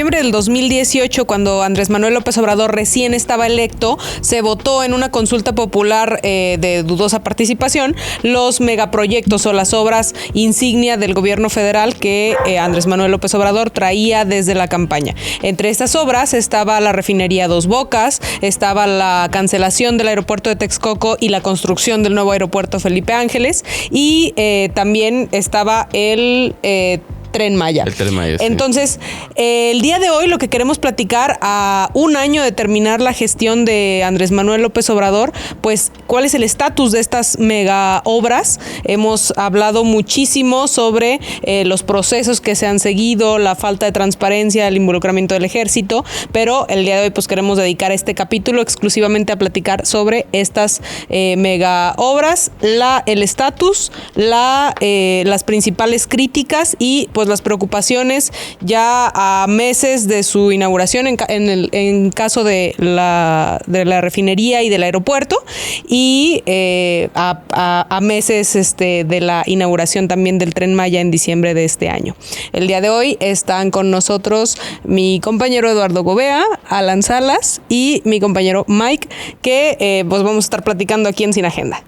noviembre del 2018, cuando Andrés Manuel López Obrador recién estaba electo, se votó en una consulta popular de dudosa participación los megaproyectos o las obras insignia del gobierno federal que Andrés Manuel López Obrador traía desde la campaña. Entre estas obras estaba la refinería Dos Bocas, estaba la cancelación del aeropuerto de Texcoco y la construcción del nuevo aeropuerto Felipe Ángeles, y también estaba el Tren Maya. El Tren Maya, sí. Entonces, el día de hoy lo que queremos platicar, a un año de terminar la gestión de Andrés Manuel López Obrador, pues cuál es el estatus de estas mega obras. Hemos hablado muchísimo sobre los procesos que se han seguido, la falta de transparencia, el involucramiento del ejército, pero el día de hoy pues queremos dedicar este capítulo exclusivamente a platicar sobre estas mega obras, el estatus, las principales críticas y pues las preocupaciones ya a meses de su inauguración en caso de la refinería y del aeropuerto, y a meses de la inauguración también del Tren Maya en diciembre de este año. El día de hoy están con nosotros mi compañero Eduardo Gobea, Alan Salas y mi compañero Mike, que pues vamos a estar platicando aquí en Sin Agenda.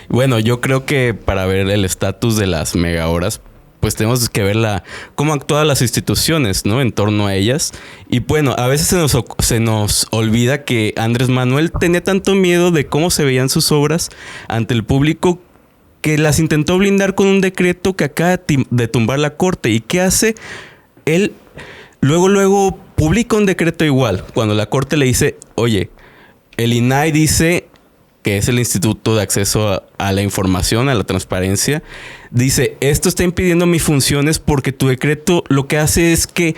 Bueno, yo creo que para ver el estatus de las mega obras, pues tenemos que ver cómo actúan las instituciones, ¿no?, en torno a ellas. Y bueno, a veces se nos olvida que Andrés Manuel tenía tanto miedo de cómo se veían sus obras ante el público que las intentó blindar con un decreto que acaba de tumbar la Corte. ¿Y qué hace? Él luego publica un decreto igual, cuando la Corte le dice, oye, el INAI dice, que es el Instituto de Acceso a la Información, a la Transparencia, dice, esto está impidiendo mis funciones porque tu decreto lo que hace es que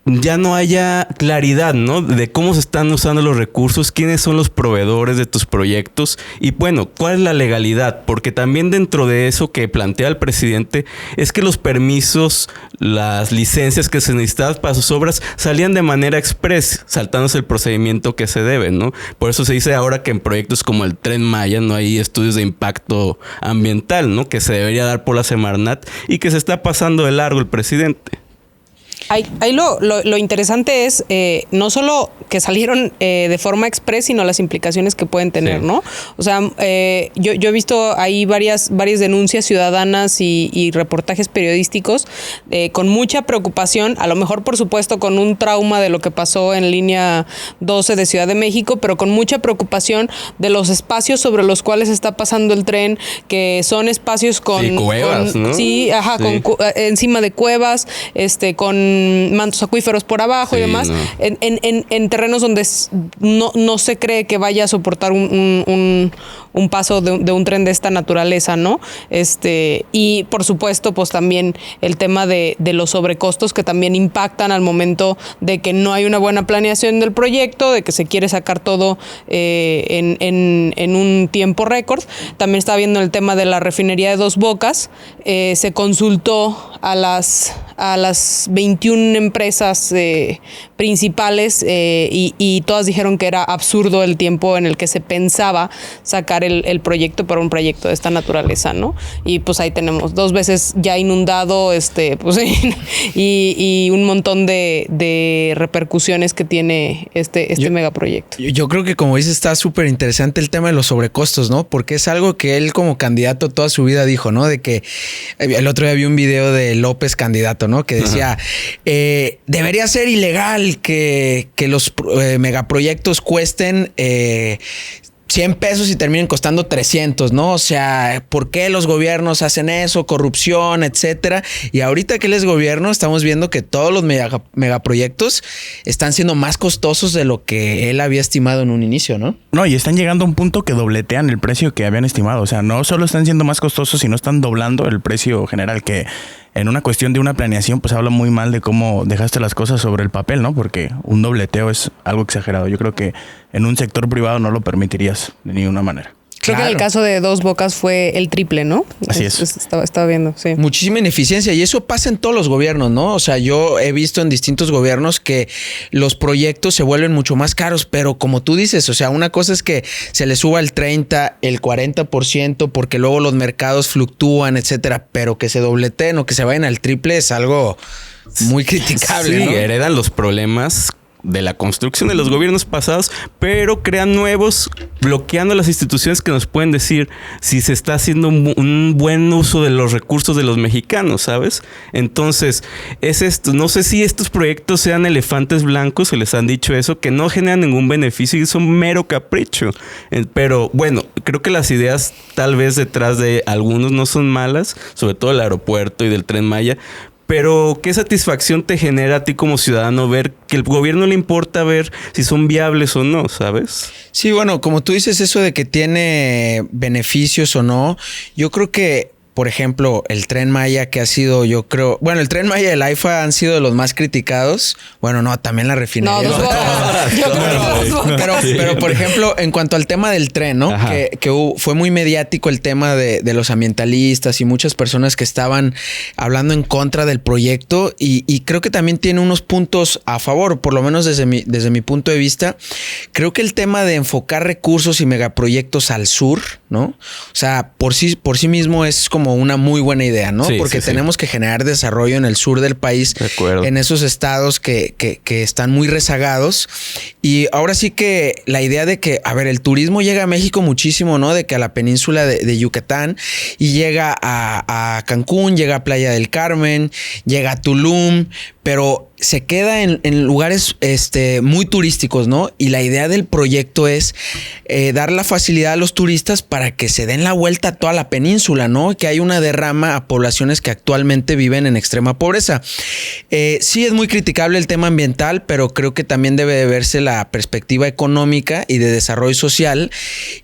ya no haya claridad, ¿no?, de cómo se están usando los recursos, quiénes son los proveedores de tus proyectos y, bueno, cuál es la legalidad. Porque también dentro de eso que plantea el presidente es que los permisos, las licencias que se necesitaban para sus obras salían de manera express, saltándose el procedimiento que se debe, ¿no? Por eso se dice ahora que en proyectos como el Tren Maya no hay estudios de impacto ambiental, ¿no?, que se debería dar por la Semarnat y que se está pasando de largo el presidente. Ahí lo interesante es no solo que salieron de forma express, sino las implicaciones que pueden tener, sí, ¿no? O sea, yo he visto ahí varias denuncias ciudadanas y reportajes periodísticos con mucha preocupación, a lo mejor por supuesto con un trauma de lo que pasó en línea 12 de Ciudad de México, pero con mucha preocupación de los espacios sobre los cuales está pasando el tren, que son espacios con cuevas, ¿no? Sí, ajá, sí, encima de cuevas, con mantos acuíferos por abajo, sí, y demás, no, en terrenos donde no se cree que vaya a soportar un paso de un tren de esta naturaleza, ¿no? Y por supuesto, pues también el tema de los sobrecostos que también impactan al momento de que no hay una buena planeación del proyecto, de que se quiere sacar todo en un tiempo récord. También está viendo el tema de la refinería de Dos Bocas. Se consultó a las 21 empresas principales y todas dijeron que era absurdo el tiempo en el que se pensaba sacar el proyecto para un proyecto de esta naturaleza, ¿no? Y pues ahí tenemos 2 veces ya inundado, pues y un montón de repercusiones que tiene este megaproyecto. Yo creo que, como dices, está súper interesante el tema de los sobrecostos, ¿no? Porque es algo que él como candidato toda su vida dijo, ¿no? De que el otro día vi un video de López candidato, ¿no?, que decía, debería ser ilegal que los megaproyectos cuesten 100 pesos y terminen costando 300, ¿no? O sea, ¿por qué los gobiernos hacen eso? Corrupción, etcétera. Y ahorita que él es gobierno, estamos viendo que todos los megaproyectos están siendo más costosos de lo que él había estimado en un inicio, ¿no? No, y están llegando a un punto que dobletean el precio que habían estimado. O sea, no solo están siendo más costosos, sino están doblando el precio general, que en una cuestión de una planeación, pues habla muy mal de cómo dejaste las cosas sobre el papel, ¿no? Porque un dobleteo es algo exagerado. Yo creo que en un sector privado no lo permitirías de ninguna manera. Creo que en el caso de Dos Bocas fue el triple, ¿no? Así es. Estaba viendo, sí. Muchísima ineficiencia, y eso pasa en todos los gobiernos, ¿no? O sea, yo he visto en distintos gobiernos que los proyectos se vuelven mucho más caros, pero como tú dices, o sea, una cosa es que se le suba el 30, el 40%, porque luego los mercados fluctúan, etcétera, pero que se dobleteen o que se vayan al triple es algo muy criticable, Sí, ¿no? heredan los problemas de la construcción de los gobiernos pasados, pero crean nuevos, bloqueando las instituciones que nos pueden decir si se está haciendo un buen uso de los recursos de los mexicanos, ¿sabes? Entonces, es esto. No sé si estos proyectos sean elefantes blancos, se les han dicho eso, que no generan ningún beneficio y son mero capricho. Pero bueno, creo que las ideas tal vez detrás de algunos no son malas, sobre todo el aeropuerto y del Tren Maya. Pero ¿qué satisfacción te genera a ti como ciudadano ver que el gobierno le importa ver si son viables o no, ¿sabes? Sí, bueno, como tú dices eso de que tiene beneficios o no, yo creo que, por ejemplo, el Tren Maya que ha sido, yo creo... Bueno, el Tren Maya y el AIFA han sido de los más criticados. Bueno, no, también la refinería. No, dos votos. Yo creo que dos votos. Pero, por ejemplo, en cuanto al tema del tren, ¿no? Que fue muy mediático el tema de los ambientalistas y muchas personas que estaban hablando en contra del proyecto y creo que también tiene unos puntos a favor, por lo menos desde mi punto de vista. Creo que el tema de enfocar recursos y megaproyectos al sur, ¿no? O sea, por sí mismo es como una muy buena idea, ¿no? Sí, porque sí, tenemos que generar desarrollo en el sur del país, en esos estados que están muy rezagados. Y ahora sí que la idea de que, a ver, el turismo llega a México muchísimo, ¿no? De que a la península de Yucatán y llega a Cancún, llega a Playa del Carmen, llega a Tulum, pero se queda en lugares muy turísticos, ¿no? Y la idea del proyecto es dar la facilidad a los turistas para que se den la vuelta a toda la península, ¿no? Que hay una derrama a poblaciones que actualmente viven en extrema pobreza. Sí es muy criticable el tema ambiental, pero creo que también debe de verse la perspectiva económica y de desarrollo social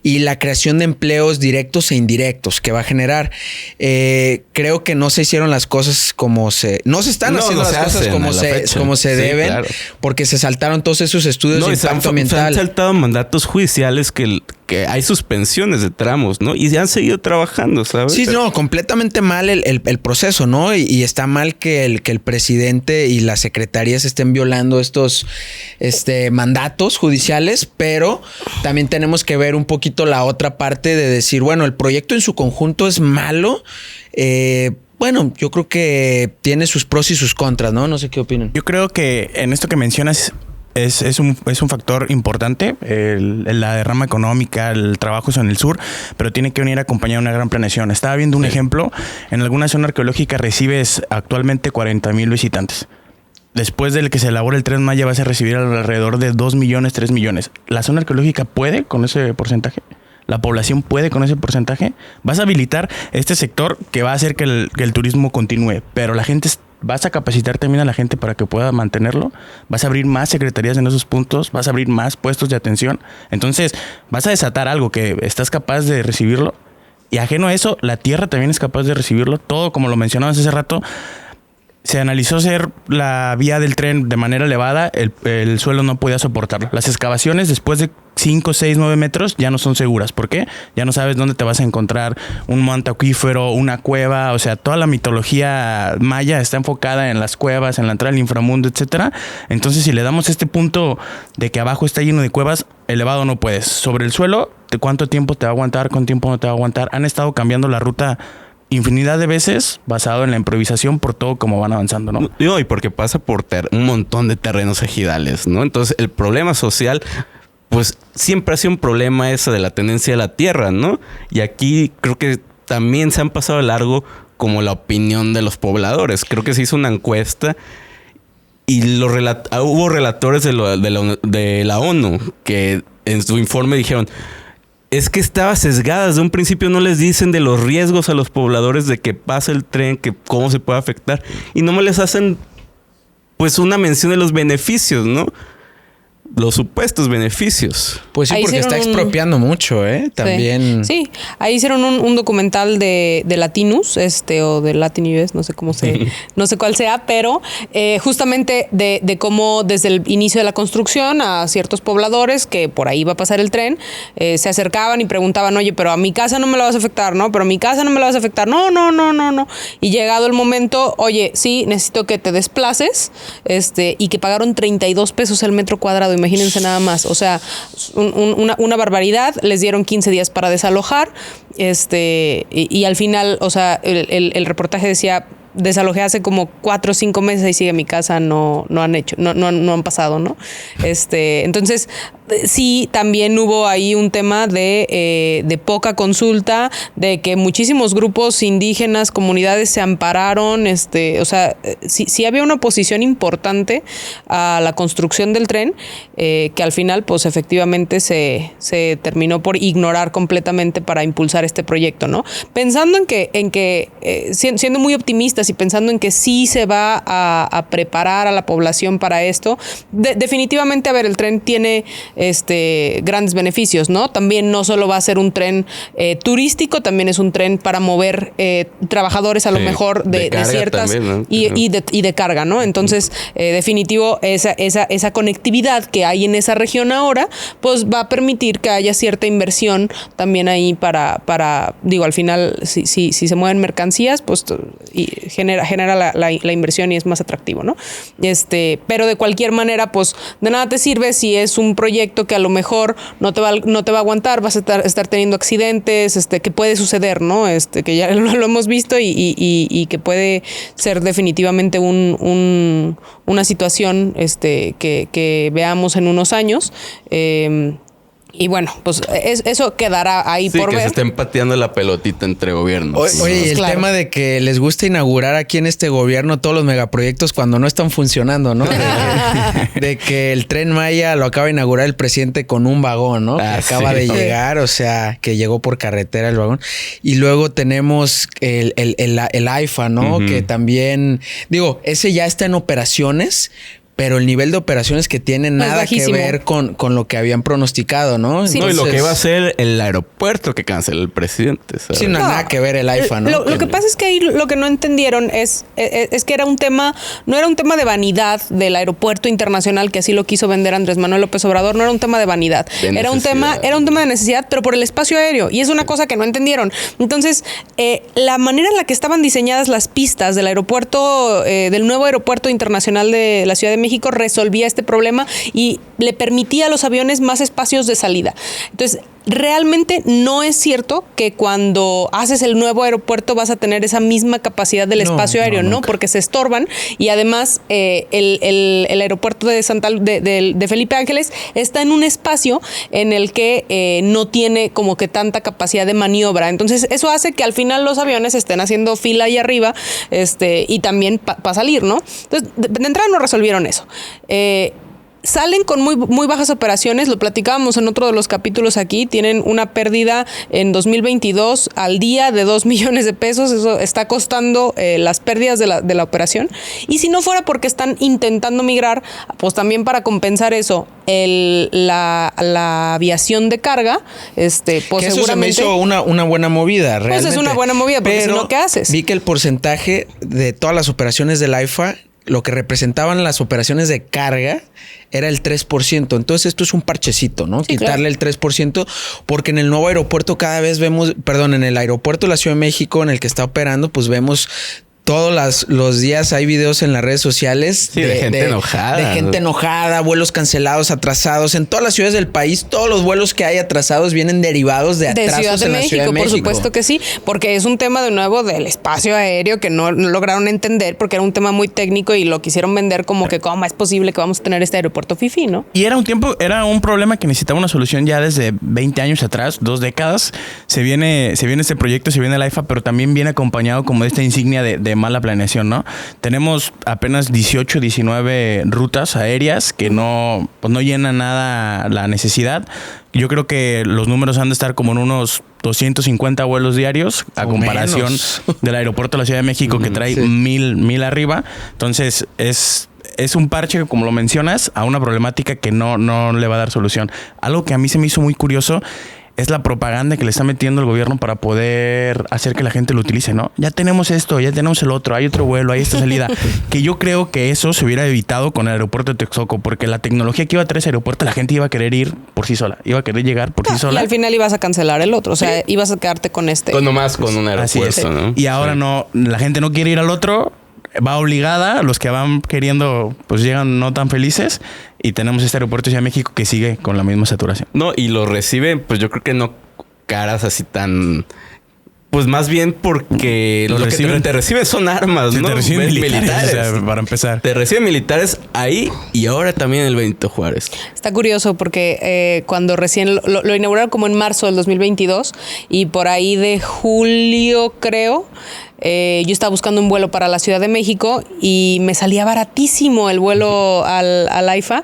y la creación de empleos directos e indirectos que va a generar. Creo que no se hicieron las cosas como no se están haciendo las cosas como se deben, claro. Porque se saltaron todos esos estudios de impacto ambiental. Se han saltado mandatos judiciales que hay suspensiones de tramos, ¿no? Y se han seguido trabajando, ¿sabes? Sí, no, completamente mal el proceso, ¿no? Y está mal que el presidente y las secretarías estén violando estos mandatos judiciales, pero también tenemos que ver un poquito la otra parte de decir, bueno, el proyecto en su conjunto es malo. Bueno, yo creo que tiene sus pros y sus contras, ¿no? No sé qué opinan. Yo creo que en esto que mencionas es un factor importante, la derrama económica, el trabajo en el sur, pero tiene que venir acompañado de una gran planeación. Estaba viendo un ejemplo, en alguna zona arqueológica recibes actualmente 40,000 visitantes. Después del que se elabore el Tren Maya vas a recibir alrededor de 2 millones, 3 millones. ¿La zona arqueológica puede con ese porcentaje? ¿La población puede con ese porcentaje? Vas a habilitar este sector que va a hacer que el turismo continúe, pero la gente... Vas a capacitar también a la gente para que pueda mantenerlo. Vas a abrir más secretarías en esos puntos. Vas a abrir más puestos de atención. Entonces, vas a desatar algo que estás capaz de recibirlo. Y ajeno a eso, la tierra también es capaz de recibirlo. Todo, como lo mencionabas hace rato, se analizó hacer la vía del tren de manera elevada. El suelo no podía soportarlo. Las excavaciones después de 5, 6, 9 metros ya no son seguras. ¿Por qué? Ya no sabes dónde te vas a encontrar un manto acuífero, una cueva. O sea, toda la mitología maya está enfocada en las cuevas, en la entrada al inframundo, etcétera. Entonces, si le damos este punto de que abajo está lleno de cuevas, elevado no puedes. Sobre el suelo, ¿de cuánto tiempo te va a aguantar? ¿Cuánto tiempo no te va a aguantar? Han estado cambiando la ruta infinidad de veces basado en la improvisación por todo como van avanzando, ¿no? No, y porque pasa por un montón de terrenos ejidales, ¿no? Entonces, el problema social... pues siempre ha sido un problema esa de la tenencia de la tierra, ¿no? Y aquí creo que también se han pasado de largo como la opinión de los pobladores. Creo que se hizo una encuesta y hubo relatores de la ONU que en su informe dijeron... Es que estaba sesgada. Desde un principio no les dicen de los riesgos a los pobladores de que pasa el tren, que cómo se puede afectar. Y no me les hacen pues una mención de los beneficios, ¿no? Los supuestos beneficios. Pues sí, porque está expropiando mucho, ¿eh? También. Sí, ahí hicieron un documental de Latinus, o de Latin US, no sé no sé cuál sea, pero justamente de cómo desde el inicio de la construcción a ciertos pobladores que por ahí va a pasar el tren, se acercaban y preguntaban, oye, pero a mi casa no me la vas a afectar, ¿no? Pero a mi casa no me la vas a afectar, no. Y llegado el momento, oye, sí, necesito que te desplaces, y que pagaron 32 pesos el metro cuadrado. Imagínense nada más, o sea, una barbaridad. Les dieron 15 días para desalojar, y al final, o sea, el reportaje decía, desalojé hace como 4 o 5 meses y sigue en mi casa, no han pasado, ¿no? Entonces, sí, también hubo ahí un tema de poca consulta, de que muchísimos grupos indígenas, comunidades se ampararon, o sea, sí había una oposición importante a la construcción del tren, que al final, pues efectivamente se terminó por ignorar completamente para impulsar este proyecto, ¿no? Pensando en que siendo muy optimistas y pensando en que sí se va a preparar a la población para esto, definitivamente, a ver, el tren tiene grandes beneficios, ¿no? También no solo va a ser un tren turístico, también es un tren para mover trabajadores a lo mejor de ciertas también, ¿no? y de carga, ¿no? Entonces, definitivo, esa conectividad que hay en esa región ahora, pues va a permitir que haya cierta inversión también ahí para digo, al final, si se mueven mercancías, pues y genera la inversión y es más atractivo, ¿no? Pero de cualquier manera, pues de nada te sirve si es un proyecto que a lo mejor no te va a aguantar, vas a estar teniendo accidentes, que puede suceder, ¿no? Que ya lo hemos visto y que puede ser definitivamente una situación que veamos en unos años. Y bueno, pues eso quedará ahí por ver. Que se estén pateando la pelotita entre gobiernos. Oye, y el tema de que les gusta inaugurar aquí en este gobierno todos los megaproyectos cuando no están funcionando, ¿no? De que el Tren Maya lo acaba de inaugurar el presidente con un vagón, ¿no? Que acaba de llegar, o sea, que llegó por carretera el vagón. Y luego tenemos el AIFA, ¿no? Que también, digo, ese ya está en operaciones, pero el nivel de operaciones que tiene nada que ver con lo que habían pronosticado, ¿no? Sí. No, y lo que iba a ser el aeropuerto que canceló el presidente, ¿sabes? Sí, nada que ver el AIFA, ¿no? Lo que pasa es que ahí lo que no entendieron es que era un tema, no era un tema de vanidad del aeropuerto internacional, que así lo quiso vender Andrés Manuel López Obrador, no era un tema de vanidad. Era un tema de necesidad, pero por el espacio aéreo. Y es una cosa que no entendieron. Entonces, la manera en la que estaban diseñadas las pistas del aeropuerto, del nuevo aeropuerto internacional de la Ciudad de México, resolvía este problema y le permitía a los aviones más espacios de salida. Entonces, realmente no es cierto que cuando haces el nuevo aeropuerto vas a tener esa misma capacidad del espacio aéreo, ¿no? Porque se estorban y además el aeropuerto de Felipe Ángeles está en un espacio en el que no tiene como que tanta capacidad de maniobra. Entonces, eso hace que al final los aviones estén haciendo fila ahí arriba y también para salir, ¿no? Entonces, de entrada no resolvieron eso. Salen con muy, muy bajas operaciones, lo platicábamos en otro de los capítulos aquí, tienen una pérdida en 2022 al día de 2 millones de pesos, eso está costando las pérdidas de la operación. Y si no fuera porque están intentando migrar, pues también para compensar eso, la aviación de carga, pues que seguramente... Eso se me hizo una buena movida, realmente. Pues es una buena movida, porque pero si no, ¿qué haces? Vi que el porcentaje de todas las operaciones del AIFA, lo que representaban las operaciones de carga era el 3%. Entonces esto es un parchecito, ¿no? Sí, quitarle el 3%, porque en el nuevo aeropuerto cada vez vemos, en el aeropuerto de la Ciudad de México en el que está operando, pues vemos todos los días hay videos en las redes sociales de gente enojada. De gente enojada, vuelos cancelados, atrasados. En todas las ciudades del país, todos los vuelos que hay atrasados vienen derivados de atrasos en la Ciudad de México. Por supuesto que sí, porque es un tema de nuevo del espacio aéreo que no lograron entender porque era un tema muy técnico y lo quisieron vender como que cómo es posible que vamos a tener este aeropuerto fifí, ¿no? Y era un problema que necesitaba una solución ya desde 20 años atrás, 2 décadas. Se viene este proyecto, se viene el AIFA, pero también viene acompañado como de esta insignia de mala planeación, ¿no? Tenemos apenas 18, 19 rutas aéreas que no llenan nada la necesidad. Yo creo que los números han de estar como en unos 250 vuelos diarios a comparación del aeropuerto de la Ciudad de México que trae 1000 arriba. Entonces es un parche, como lo mencionas, a una problemática que no le va a dar solución. Algo que a mí se me hizo muy curioso es la propaganda que le está metiendo el gobierno para poder hacer que la gente lo utilice, ¿no? Ya tenemos esto, ya tenemos el otro, hay otro vuelo, hay esta salida. Que yo creo que eso se hubiera evitado con el aeropuerto de Texcoco, porque la tecnología que iba a traer ese aeropuerto, la gente iba a querer ir por sí sola, iba a querer llegar por sí sola. Y al final ibas a cancelar el otro, o sea, ibas a quedarte con este. Nomás con un aeropuerto, ¿no? Y ahora no, la gente no quiere ir al otro, va obligada, los que van queriendo, pues llegan no tan felices. Y tenemos este aeropuerto de Ciudad de México que sigue con la misma saturación. No, y lo reciben, pues yo creo que no caras así tan Pues más bien porque Lo lo reciben. que te reciben son armas, Sí, ¿no? te reciben militares, o sea, para empezar. Te reciben militares ahí y ahora también el Benito Juárez. Está curioso porque cuando recién lo inauguraron como en marzo del 2022 y por ahí de julio, creo, yo estaba buscando un vuelo para la Ciudad de México y me salía baratísimo el vuelo al AIFA.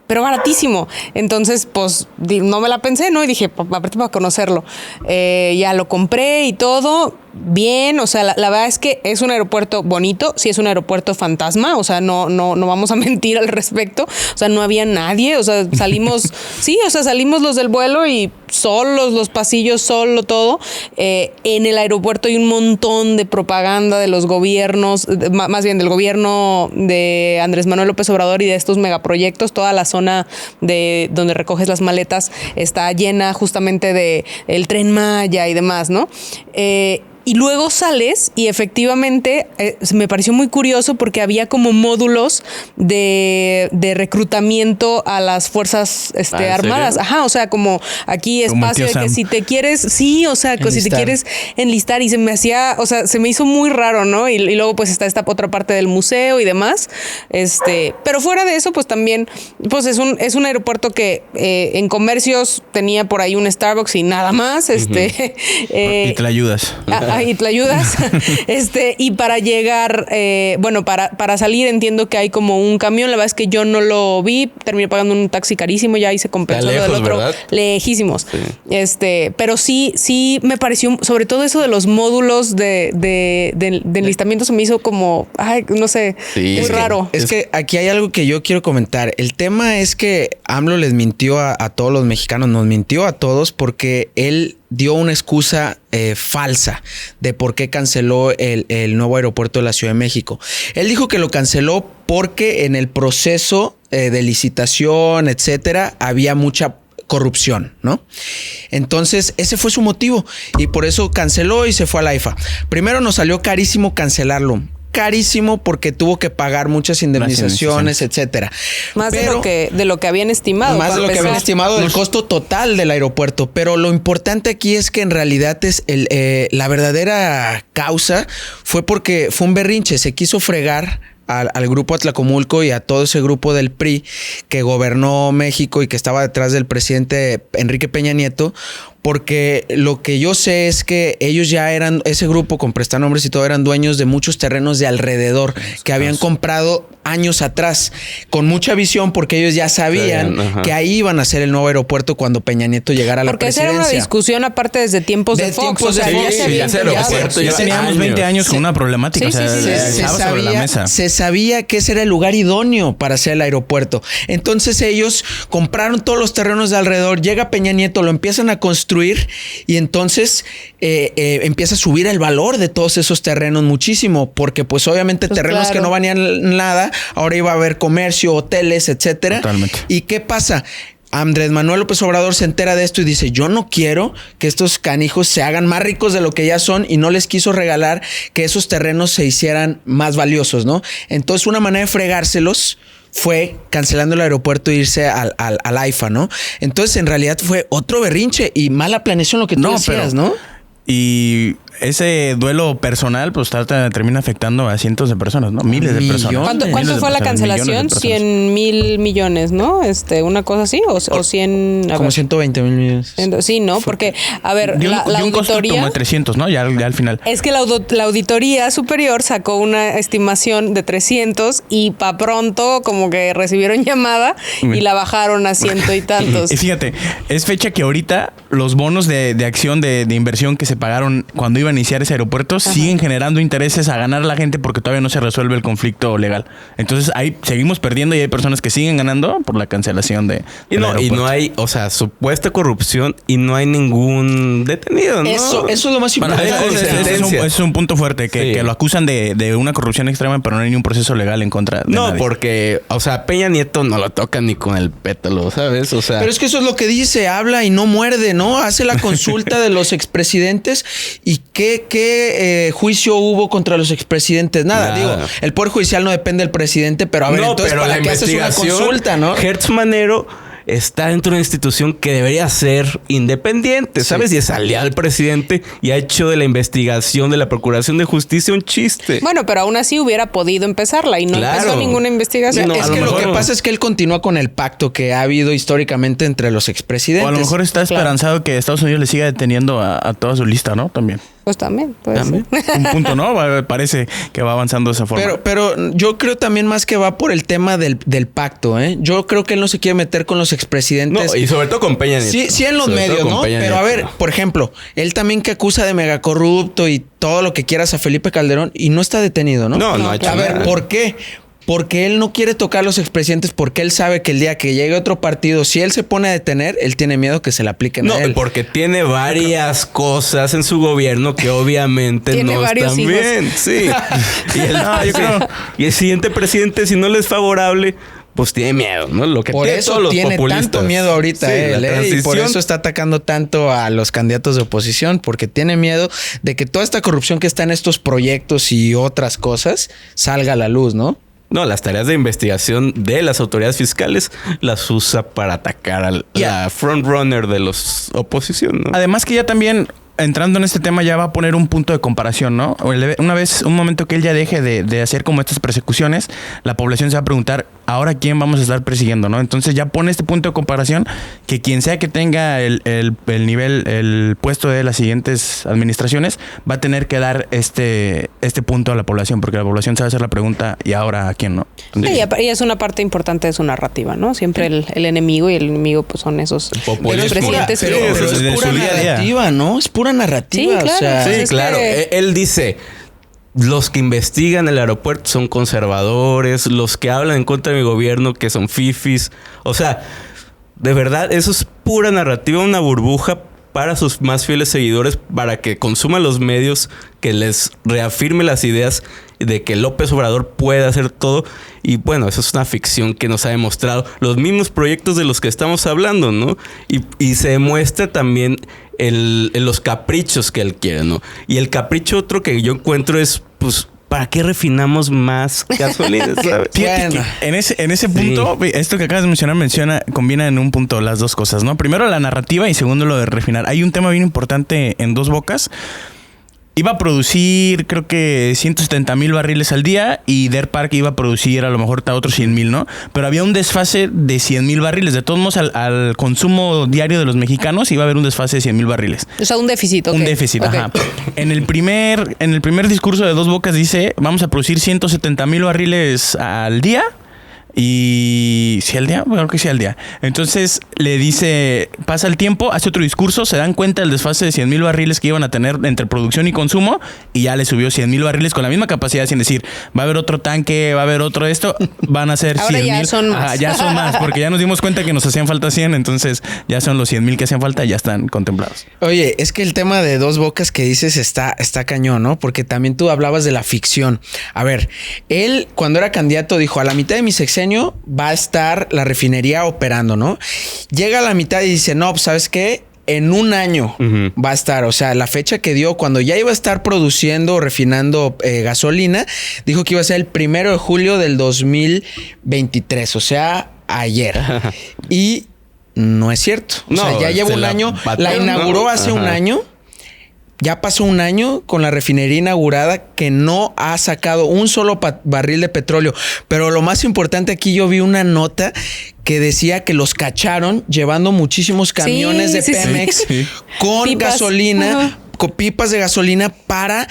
Pero baratísimo. Entonces, pues, no me la pensé, ¿no? Y dije, aparte para conocerlo. Ya lo compré y todo. Bien, o sea, la verdad es que es un aeropuerto bonito, sí es un aeropuerto fantasma, o sea, no vamos a mentir al respecto, o sea, no había nadie, o sea, salimos, sí, o sea, salimos los del vuelo y solos, los pasillos, solo todo. En el aeropuerto hay un montón de propaganda de los gobiernos, más bien del gobierno de Andrés Manuel López Obrador y de estos megaproyectos. Toda la zona de donde recoges las maletas está llena justamente de el Tren Maya y demás, ¿no? Y luego sales y efectivamente me pareció muy curioso porque había como módulos de reclutamiento a las fuerzas armadas. ¿Serio? Ajá, o sea, como aquí Como espacio el tío de que Sam. si te quieres, sí, o sea, que si te Enlistar. quieres enlistar y se me hacía, o sea, se me hizo muy raro, ¿no? Y luego pues está esta otra parte del museo y demás. Pero fuera de eso, pues también, pues es un aeropuerto que en comercios tenía por ahí un Starbucks y nada más. Y te la ayudas. Y te ayudas. Y para llegar, para salir entiendo que hay como un camión. La verdad es que yo no lo vi. Terminé pagando un taxi carísimo, ya ahí se compensó Está lo del lejos, otro. ¿verdad? Lejísimos. Sí. Pero sí me pareció, sobre todo eso de los módulos de enlistamiento se me hizo como, ay, no sé, Sí. muy raro. Es que aquí hay algo que yo quiero comentar. El tema es que AMLO les mintió a todos los mexicanos, nos mintió a todos porque él dio una excusa falsa de por qué canceló el nuevo aeropuerto de la Ciudad de México. Él dijo que lo canceló porque en el proceso de licitación, etcétera, había mucha corrupción, ¿no? Entonces, ese fue su motivo y por eso canceló y se fue a la AIFA. Primero nos salió carísimo cancelarlo. Carísimo porque tuvo que pagar muchas indemnizaciones, etcétera. Más Pero- de lo que habían estimado. más de para lo que empezar. habían estimado del costo total del aeropuerto. Pero lo importante aquí es que en realidad es la verdadera causa fue porque fue un berrinche. Se quiso fregar al grupo Atlacomulco y a todo ese grupo del PRI que gobernó México y que estaba detrás del presidente Enrique Peña Nieto. Porque lo que yo sé es que ellos ya eran, ese grupo con prestanombres y todo, eran dueños de muchos terrenos de alrededor que habían comprado años atrás, con mucha visión, porque ellos ya sabían Ajá. que ahí iban a ser el nuevo aeropuerto cuando Peña Nieto llegara a la Porque esa presidencia. era una discusión aparte desde tiempos de Fox. tiempos O sea, de ya Fox, se sí, había ya se peleado. aeropuerto, Ya teníamos 20 años con una problemática. Sí, o sea, sí, sí, sí. estaba sobre la mesa. Se sabía que ese era el lugar idóneo para hacer el aeropuerto. Entonces ellos compraron todos los terrenos de alrededor, llega Peña Nieto, lo empiezan a construir y entonces empieza a subir el valor de todos esos terrenos muchísimo, porque pues obviamente Pues terrenos claro. que no valían nada, ahora iba a haber comercio, hoteles, etcétera. Totalmente. ¿Y qué pasa? Andrés Manuel López Obrador se entera de esto y dice, yo no quiero que estos canijos se hagan más ricos de lo que ya son, y no les quiso regalar que esos terrenos se hicieran más valiosos, ¿no? Entonces una manera de fregárselos fue cancelando el aeropuerto e irse al AIFA, ¿no? Entonces en realidad fue otro berrinche y mala planeación lo que tú decías, ¿no? Y ese duelo personal, pues termina afectando a cientos de personas, ¿no? Miles de Millones. personas. ¿Cuánto Miles de fue la personas, millones de cancelación? personas. 100,000 millones, ¿no? Una cosa así, o 100... a Como ver. 120 mil millones. Sí, ¿no? Porque, a ver, De un, la de un costo auditoría... como de 300, ¿no? Ya al final. Es que la auditoría superior sacó una estimación de 300 y pa' pronto como que recibieron llamada y la bajaron a 100 y tantos. Y fíjate, es fecha que ahorita los bonos de acción de inversión que se pagaron cuando iba a iniciar ese aeropuerto siguen generando intereses a ganar la gente porque todavía no se resuelve el conflicto legal. Entonces ahí seguimos perdiendo y hay personas que siguen ganando por la cancelación del aeropuerto. no hay, o sea, supuesta corrupción y no hay ningún detenido, ¿no? Eso es lo más Bueno, importante. hay Es un punto fuerte, que lo acusan de una corrupción extrema, pero no hay ningún proceso legal en contra de No, nadie. porque, o sea, Peña Nieto no lo toca ni con el pétalo, ¿sabes? O sea, Pero es que eso es lo que dice, habla y no muerde, ¿no? Hace la consulta de los expresidentes y ¿qué juicio hubo contra los expresidentes? Nada, digo, el Poder Judicial no depende del presidente, pero a ver, no, entonces pero ¿para la qué haces una investigación, consulta, no? Hertz Manero está dentro de una institución que debería ser independiente, ¿sabes? Sí. Y es aliado al presidente y ha hecho de la investigación de la Procuración de Justicia un chiste. Bueno, pero aún así hubiera podido empezarla y no empezó ninguna investigación. No, es que lo que pasa es que él continúa con el pacto que ha habido históricamente entre los expresidentes. O a lo mejor está esperanzado que Estados Unidos le siga deteniendo a toda su lista, ¿no? También. Pues también. Un punto, ¿no? Parece que va avanzando de esa forma. Pero yo creo también más que va por el tema del pacto, ¿eh? Yo creo que él no se quiere meter con los expresidentes. No, y sobre todo con Peña Nieto. Sí en los medios, ¿no? Pero a ver, por ejemplo, él también que acusa de megacorrupto y todo lo que quieras a Felipe Calderón y no está detenido, ¿no? No ha hecho nada. A ver, ¿por qué? Porque él no quiere tocar a los expresidentes porque él sabe que el día que llegue otro partido, si él se pone a detener, él tiene miedo que se le apliquen a él. No, porque tiene varias cosas en su gobierno que obviamente no están bien. Sí. Y el siguiente presidente, si no le es favorable, pues tiene miedo, ¿no? Lo que por eso todos los tiene populistas. Tanto miedo ahorita, sí, y por eso está atacando tanto a los candidatos de oposición, porque tiene miedo de que toda esta corrupción que está en estos proyectos y otras cosas salga a la luz, ¿no? No, las tareas de investigación de las autoridades fiscales las usa para atacar a la frontrunner de los oposición, ¿no? Además que ya también, entrando en este tema, ya va a poner un punto de comparación, ¿no? Un momento que él ya deje de hacer como estas persecuciones, la población se va a preguntar, ¿ahora quién vamos a estar persiguiendo, no? Entonces ya pone este punto de comparación que quien sea que tenga el nivel, el puesto de las siguientes administraciones, va a tener que dar este punto a la población, porque la población se va a hacer la pregunta, ¿y ahora a quién, no? Entonces, y es una parte importante de su narrativa, ¿no? Siempre el enemigo, y el enemigo pues son esos presidentes. Pero es pura narrativa, ¿no? Es pura narrativa. Sí, claro. Sí, claro. Él dice, los que investigan el aeropuerto son conservadores, los que hablan en contra de mi gobierno que son fifis. O sea, de verdad, eso es pura narrativa, una burbuja para sus más fieles seguidores, para que consuman los medios, que les reafirme las ideas de que López Obrador puede hacer todo. Y bueno, eso es una ficción que nos ha demostrado los mismos proyectos de los que estamos hablando, ¿no? Y se demuestra también en los caprichos que él quiere, ¿no? Y el capricho otro que yo encuentro es, pues, ¿para qué refinamos más gasolina? ¿Sabes? Bueno, en ese punto, sí. Esto que acabas de mencionar combina en un punto las dos cosas, ¿no? Primero la narrativa y segundo lo de refinar. Hay un tema bien importante en Dos Bocas. Iba a producir, creo que 170,000 barriles al día, y Deer Park iba a producir a lo mejor otros 100,000, ¿no? Pero había un desfase de 100,000 barriles. De todos modos, al consumo diario de los mexicanos iba a haber un desfase de 100,000 barriles. O sea, un déficit. Un déficit, okay. Ajá. En el primer discurso de Dos Bocas dice, vamos a producir 170,000 barriles al día. Y sí al día, creo que sí al día. Entonces le dice, pasa el tiempo, hace otro discurso, se dan cuenta del desfase de 100,000 barriles que iban a tener entre producción y consumo, y ya le subió 100,000 barriles con la misma capacidad, sin decir, va a haber otro tanque, va a haber otro esto, van a ser 100,000. Ya son más. Ya son más, porque ya nos dimos cuenta que nos hacían falta 100, entonces ya son los 100,000 que hacían falta, ya están contemplados. Oye, es que el tema de Dos Bocas que dices está cañón, ¿no? Porque también tú hablabas de la ficción. A ver, él cuando era candidato dijo, a la mitad de mi sexenio va a estar la refinería operando, ¿no? Llega a la mitad y dice, no, pues ¿sabes qué? En un año va a estar, o sea, la fecha que dio cuando ya iba a estar produciendo o refinando gasolina, dijo que iba a ser el 1 de julio del 2023, o sea, ayer. Y no es cierto. O sea, ya lleva un año, la inauguró hace un año. Ya pasó un año con la refinería inaugurada que no ha sacado un solo barril de petróleo. Pero lo más importante aquí, yo vi una nota que decía que los cacharon llevando muchísimos camiones de Pemex con pipas, gasolina, con pipas de gasolina para...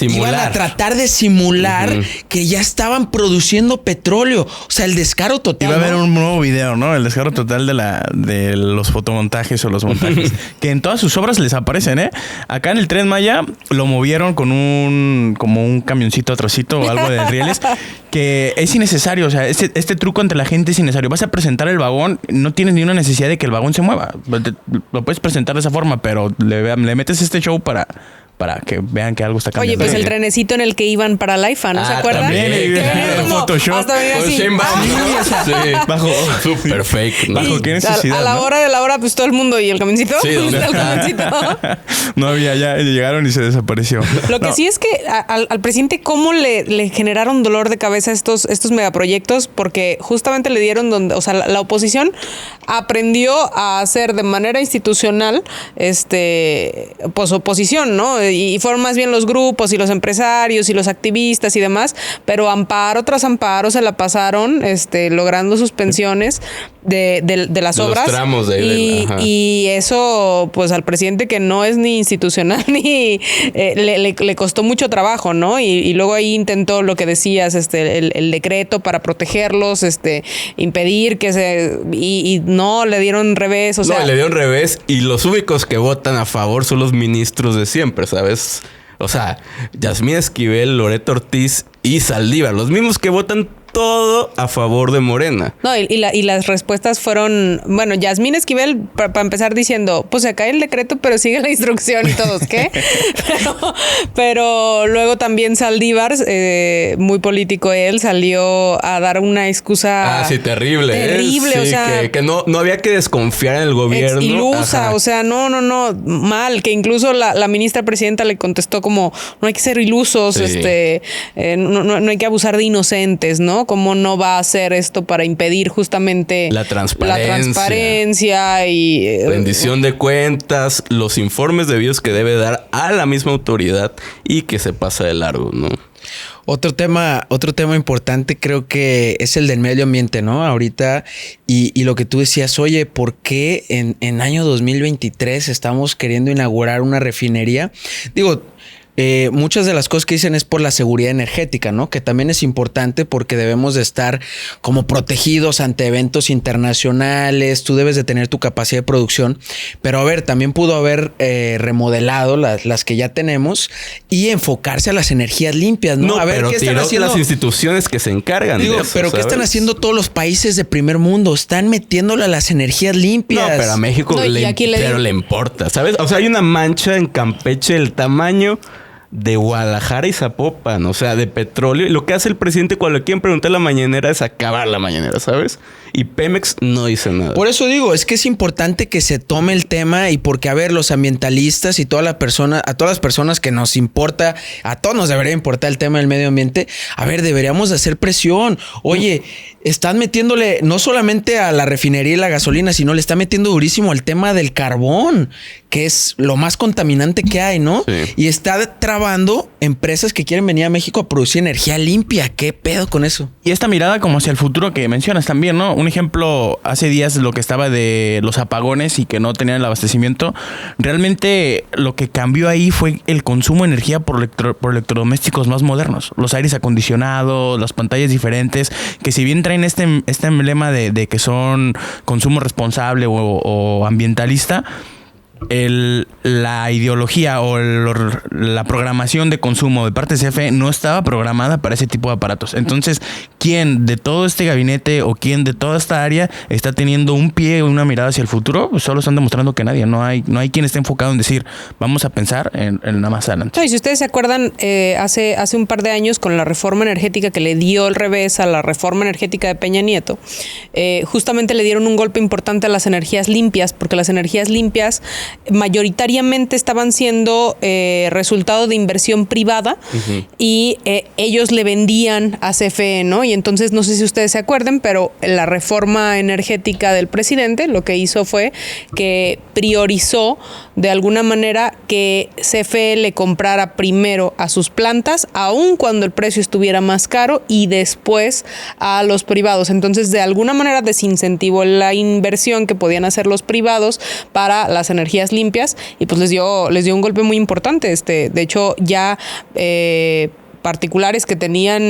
Iban a tratar de simular que ya estaban produciendo petróleo. O sea, el descaro total. Iba a haber un nuevo video, ¿no? El descaro total de los fotomontajes o los montajes. Que en todas sus obras les aparecen, ¿eh? Acá en el Tren Maya lo movieron con como un camioncito atrasito o algo de rieles. Que es innecesario. O sea, este truco entre la gente es innecesario. Vas a presentar el vagón, no tienes ni una necesidad de que el vagón se mueva. Lo puedes presentar de esa forma, pero le metes este show para para que vean que algo está Oye, cambiando. pues el trenecito en el que iban para la IFA, ¿no se acuerdan? también, Que venía el como Photoshop. hasta venía Con así. Sheinbaum, sí. Bajo, Super fake, ¿no? bajo qué A necesidad, la ¿no? hora de la hora, pues todo el mundo y el camioncito. Sí, ¿dónde El está? camioncito. No había, ya llegaron y se desapareció. Lo que No. sí es que al presidente cómo le generaron dolor de cabeza estos megaproyectos, porque justamente le dieron donde, o sea, la oposición aprendió a hacer de manera institucional, pues oposición, ¿no? Y fueron más bien los grupos y los empresarios y los activistas y demás, pero amparo tras amparo se la pasaron, logrando suspensiones de las De los obras. tramos de ahí ajá. Y eso, pues al presidente que no es ni institucional ni le costó mucho trabajo, ¿no? Y luego ahí intentó lo que decías, el decreto para protegerlos, impedir que y no le dieron revés, o sea, no, le dieron revés y los únicos que votan a favor son los ministros de siempre, ¿sabes? O sea, Yasmín Esquivel, Loreto Ortiz y Saldívar, los mismos que votan todo a favor de Morena. No, y las respuestas fueron, bueno, Yasmín Esquivel, para empezar diciendo, pues se cae el decreto, pero sigue la instrucción y todos, ¿qué? pero luego también Saldívar, muy político él, salió a dar una excusa... Sí, terrible. Terrible, Sí, o sea... que no había que desconfiar en el gobierno. Ilusa, Ajá. o sea, no, mal, que incluso la ministra presidenta le contestó como, no hay que ser ilusos, Sí. no hay que abusar de inocentes, ¿no? ¿Cómo no va a hacer esto para impedir justamente La transparencia y... rendición de cuentas, los informes debidos que debe dar a la misma autoridad y que se pasa de largo, ¿no? Otro tema importante creo que es el del medio ambiente, ¿no? Ahorita, y lo que tú decías, oye, ¿por qué en año 2023 estamos queriendo inaugurar una refinería? Digo, muchas de las cosas que dicen es por la seguridad energética, ¿no? Que también es importante porque debemos de estar como protegidos ante eventos internacionales, tú debes de tener tu capacidad de producción, pero a ver, también pudo haber remodelado las que ya tenemos y enfocarse a las energías limpias, ¿no? A ver, pero ¿qué están tiró haciendo? las instituciones que se encargan Digo, de eso, pero ¿qué ¿sabes? están haciendo todos los países de primer mundo? Están metiéndole a las energías limpias. No, pero a México No, y aquí le importa, ¿sabes? O sea, hay una mancha en Campeche del tamaño de Guadalajara y Zapopan, o sea, de petróleo. Y lo que hace el presidente cuando le quieren preguntar la mañanera es acabar la mañanera, ¿sabes? Y Pemex no dice nada. Por eso digo, es que es importante que se tome el tema y porque, a ver, los ambientalistas y a todas las personas que nos importa, a todos nos debería importar el tema del medio ambiente, a ver, deberíamos de hacer presión. Oye, están metiéndole no solamente a la refinería y la gasolina, sino le está metiendo durísimo al tema del carbón, que es lo más contaminante que hay, ¿no? Sí. Y está trabando empresas que quieren venir a México a producir energía limpia. ¿Qué pedo con eso? Y esta mirada como hacia el futuro que mencionas también, ¿no? Un ejemplo, hace días lo que estaba de los apagones y que no tenían el abastecimiento, realmente lo que cambió ahí fue el consumo de energía por electrodomésticos más modernos. Los aires acondicionados, las pantallas diferentes, que si bien traen este emblema de que son consumo responsable o ambientalista, la ideología o la programación de consumo de parte de CFE no estaba programada para ese tipo de aparatos. Entonces, ¿quién de todo este gabinete o quién de toda esta área está teniendo un pie o una mirada hacia el futuro? Pues solo están demostrando que nadie. No hay quien esté enfocado en decir, vamos a pensar en nada más adelante. No, y si ustedes se acuerdan, hace un par de años con la reforma energética que le dio el revés a la reforma energética de Peña Nieto, justamente le dieron un golpe importante a las energías limpias, porque las energías limpias mayoritariamente estaban siendo resultado de inversión privada y ellos le vendían a CFE, ¿no? Y entonces, no sé si ustedes se acuerdan, pero la reforma energética del presidente lo que hizo fue que priorizó de alguna manera que CFE le comprara primero a sus plantas, aun cuando el precio estuviera más caro, y después a los privados. Entonces, de alguna manera desincentivó la inversión que podían hacer los privados para las energías limpias y pues les dio un golpe muy importante. De hecho, ya particulares que tenían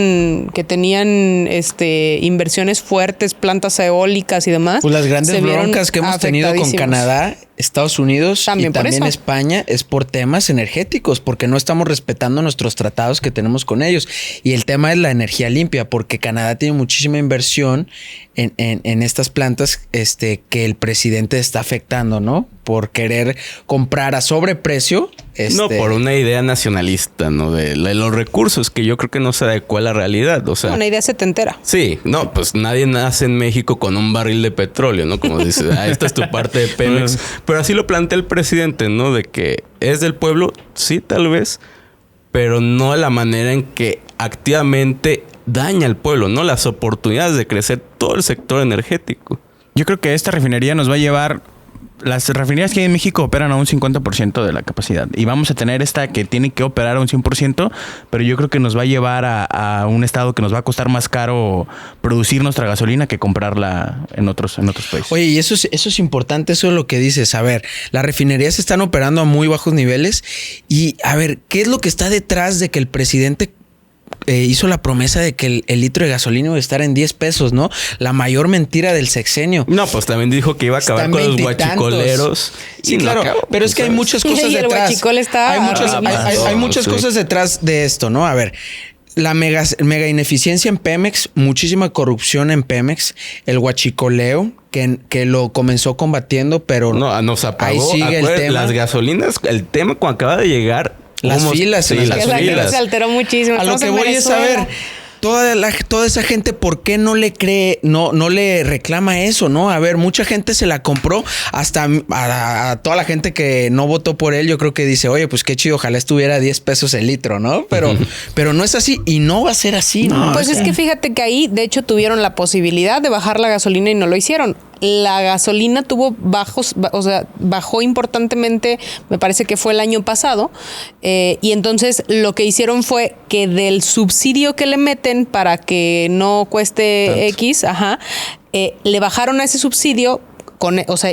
inversiones fuertes, plantas eólicas y demás. Pues las grandes broncas que hemos tenido con Canadá Estados Unidos También y por también eso. España es por temas energéticos, porque no estamos respetando nuestros tratados que tenemos con ellos. Y el tema es la energía limpia, porque Canadá tiene muchísima inversión en estas plantas que el presidente está afectando, ¿no? Por querer comprar a sobreprecio. No, por una idea nacionalista, ¿no? De los recursos, que yo creo que no se adecua a la realidad. O sea, Una idea setentera. sí, no, pues nadie nace en México con un barril de petróleo, ¿no? Como dice, esta es tu parte de Pemex. Pero así lo plantea el presidente, ¿no? De que es del pueblo, sí, tal vez, pero no la manera en que activamente daña al pueblo, ¿no? Las oportunidades de crecer todo el sector energético. Yo creo que esta refinería nos va a llevar... Las refinerías que hay en México operan a un 50% de la capacidad. Y vamos a tener esta que tiene que operar a un 100%, pero yo creo que nos va a llevar a un estado que nos va a costar más caro producir nuestra gasolina que comprarla en otros países. Oye, y eso es importante, eso es lo que dices. A ver, las refinerías están operando a muy bajos niveles. Y a ver, ¿qué es lo que está detrás de que el presidente hizo la promesa de que el litro de gasolina iba a estar en 10 pesos, ¿no? La mayor mentira del sexenio. No, pues también dijo que iba a acabar Están con los 20 y tantos. guachicoleros. Sí, Y no claro, acabó, pero es que hay ¿sabes? muchas cosas Y el detrás. huachicol está Hay muchas Sí. cosas detrás de esto, ¿no? A ver, la mega ineficiencia en Pemex, muchísima corrupción en Pemex, el huachicoleo que lo comenzó combatiendo, pero No, nos apagó. ahí sigue el tema. Las gasolinas, el tema cuando acaba de llegar. Las filas, sí, en las Que la gente filas. se alteró muchísimo. A lo Estamos que en voy es a Venezuela. ver, toda esa gente, ¿por qué no le cree, no le reclama eso, no? A ver, mucha gente se la compró, hasta a toda la gente que no votó por él, yo creo que dice, oye, pues qué chido, ojalá estuviera a 10 pesos el litro, ¿no? Pero no es así y no va a ser así, ¿no? Pues es que fíjate que ahí, de hecho, tuvieron la posibilidad de bajar la gasolina y no lo hicieron. La gasolina tuvo bajó importantemente, me parece que fue el año pasado, y entonces lo que hicieron fue que del subsidio que le meten para que no cueste Tanto. X, le bajaron a ese subsidio.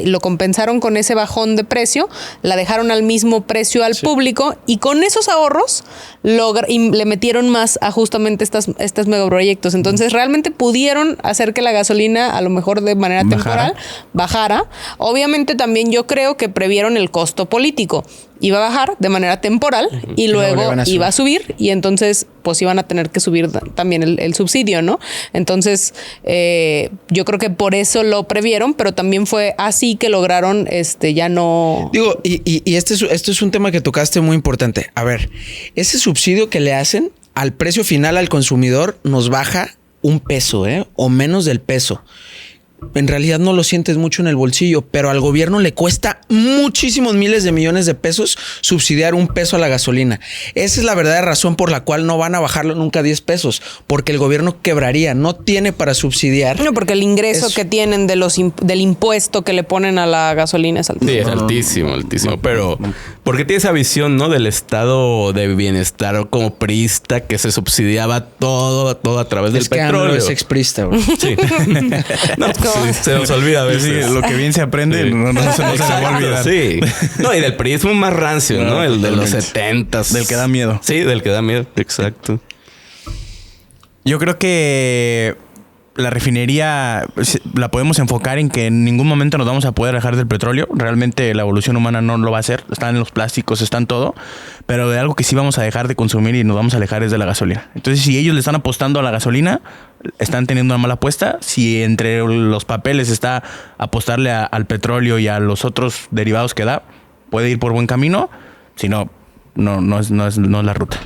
Lo compensaron con ese bajón de precio, la dejaron al mismo precio al público y con esos ahorros y le metieron más a justamente estas megaproyectos. Entonces realmente pudieron hacer que la gasolina, a lo mejor de manera temporal, bajara. Obviamente también yo creo que previeron el costo político. Iba a bajar de manera temporal y luego le luego van a iba a subir y entonces pues iban a tener que subir también el subsidio, ¿no? Entonces yo creo que por eso lo previeron, pero también fue así que lograron ya no... Digo, y este es un tema que tocaste muy importante. A ver, ese subsidio que le hacen al precio final al consumidor nos baja un peso, o menos del peso. En realidad no lo sientes mucho en el bolsillo, pero al gobierno le cuesta muchísimos miles de millones de pesos subsidiar un peso a la gasolina. Esa es la verdadera razón por la cual no van a bajarlo nunca a 10 pesos, porque el gobierno quebraría, no tiene para subsidiar. No, porque el ingreso que tienen del impuesto que le ponen a la gasolina es altísimo. Sí, es altísimo. Pero, ¿por qué tiene esa visión, no? Del estado de bienestar como priista que se subsidiaba todo a través del petróleo. AMLO es exprista, güey. Sí. No, pues sí, se nos olvida a veces. Sí, lo que bien se aprende Sí. no se va a Exacto, olvidar. sí. No, y del priismo más rancio, ¿no? El de los Totalmente. 70s. Del que da miedo. Sí, del que da miedo. Exacto. Yo creo que la refinería la podemos enfocar en que en ningún momento nos vamos a poder dejar del petróleo. Realmente la evolución humana no lo va a hacer. Están los plásticos, están todo. Pero de algo que sí vamos a dejar de consumir y nos vamos a alejar es de la gasolina. Entonces, si ellos le están apostando a la gasolina, están teniendo una mala apuesta. Si entre los papeles está apostarle al petróleo y a los otros derivados que da, puede ir por buen camino. Si no, no es la ruta.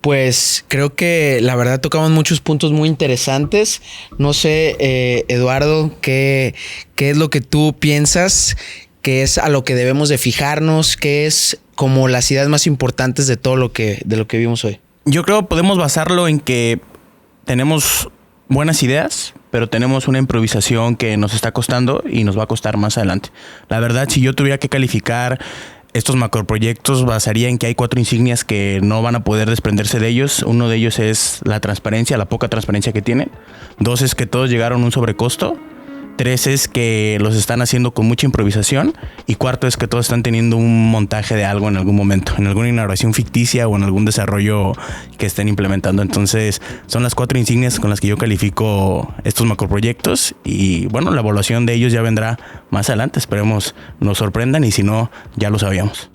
Pues creo que la verdad tocamos muchos puntos muy interesantes. No sé, Eduardo, ¿qué es lo que tú piensas? ¿Qué es a lo que debemos de fijarnos? ¿Qué es como las ideas más importantes de todo de lo que vimos hoy? Yo creo que podemos basarlo en que tenemos buenas ideas, pero tenemos una improvisación que nos está costando y nos va a costar más adelante. La verdad, si yo tuviera que calificar estos macroproyectos, basaría en que hay 4 insignias que no van a poder desprenderse de ellos. Uno de ellos es la transparencia, la poca transparencia que tienen. 2 es que todos llegaron a un sobrecosto. 3 es que los están haciendo con mucha improvisación. Y 4 es que todos están teniendo un montaje de algo en algún momento, en alguna inauguración ficticia o en algún desarrollo que estén implementando. Entonces, son las 4 insignias con las que yo califico estos macroproyectos. Y bueno, la evaluación de ellos ya vendrá más adelante. Esperemos nos sorprendan y si no, ya lo sabíamos.